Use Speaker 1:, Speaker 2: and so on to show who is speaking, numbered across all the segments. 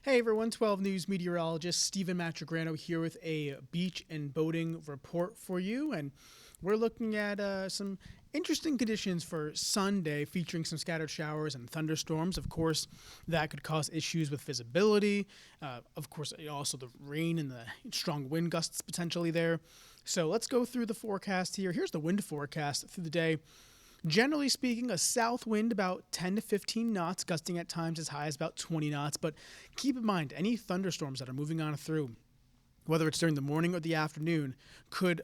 Speaker 1: Hey everyone, 12 News meteorologist Stephen Matrigrano here with a beach and boating report for you. And we're looking at some interesting conditions for Sunday, featuring some scattered showers and thunderstorms. Of course, that could cause issues with visibility. Of course, also the rain and the strong wind gusts potentially there. So let's go through the forecast here. Here's the wind forecast through the day. Generally speaking, a south wind about 10 to 15 knots, gusting at times as high as about 20 knots. But keep in mind, any thunderstorms that are moving on through, whether it's during the morning or the afternoon, could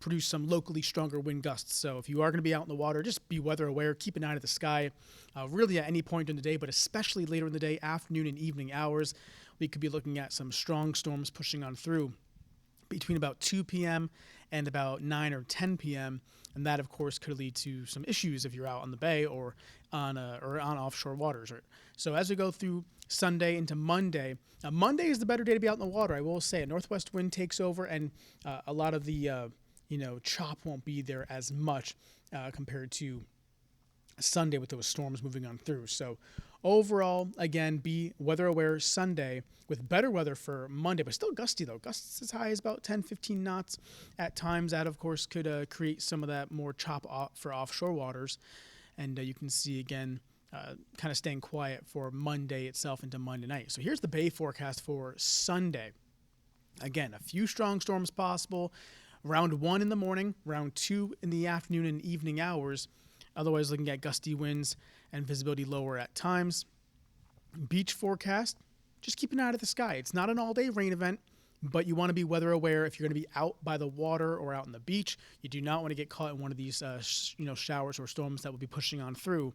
Speaker 1: produce some locally stronger wind gusts. So if you are going to be out in the water, just be weather aware. Keep an eye to the sky, really at any point in the day, but especially later in the day, afternoon and evening hours. We could be looking at some strong storms pushing on through between about 2 p.m. and about 9 or 10 p.m. And that, of course, could lead to some issues if you're out on the bay or on offshore waters. So as we go through Sunday into Monday, Monday is the better day to be out in the water. I will say a northwest wind takes over, and a lot of the chop won't be there as much compared to Sunday with those storms moving on through. So overall, again, be weather aware Sunday with better weather for Monday, but still gusty though. Gusts as high as about 10, 15 knots at times. That, of course, could create some of that more chop off for offshore waters. And you can see, again, kind of staying quiet for Monday itself into Monday night. So here's the bay forecast for Sunday. Again, a few strong storms possible. Round 1 in the morning, round 2 in the afternoon and evening hours. Otherwise, looking at gusty winds and visibility lower at times. Beach forecast, just keep an eye to the sky. It's not an all-day rain event, but you want to be weather aware if you're going to be out by the water or out on the beach. You do not want to get caught in one of these showers or storms that will be pushing on through.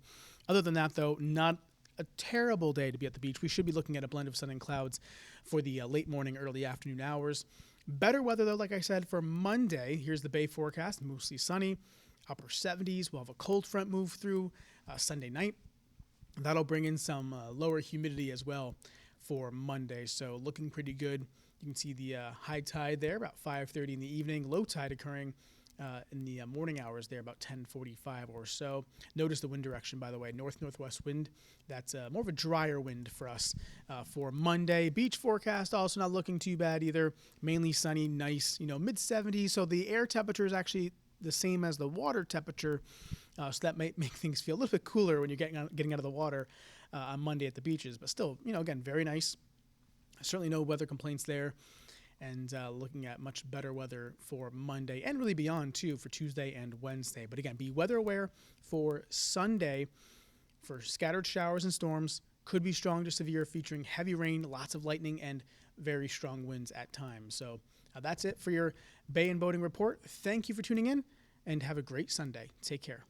Speaker 1: Other than that, though, not a terrible day to be at the beach. We should be looking at a blend of sun and clouds for the late morning, early afternoon hours. Better weather, though, like I said, for Monday. Here's the bay forecast, mostly sunny. Upper 70s. We'll have a cold front move through Sunday night. That'll bring in some lower humidity as well for Monday. So looking pretty good. You can see the high tide there about 5:30 in the evening. Low tide occurring in the morning hours there about 10:45 or so. Notice the wind direction, by the way, north-northwest wind. That's more of a drier wind for us for Monday. Beach forecast also not looking too bad either. Mainly sunny, nice, mid-70s. So the air temperature is actually the same as the water temperature, so that might make things feel a little bit cooler when you're getting out of the water on Monday at the beaches. But still, again, very nice. Certainly no weather complaints there, and looking at much better weather for Monday and really beyond too for Tuesday and Wednesday. But again, be weather aware for Sunday for scattered showers and storms. Could be strong to severe, featuring heavy rain, lots of lightning, and very strong winds at times. So that's it for your Bay and Boating Report. Thank you for tuning in, and have a great Sunday. Take care.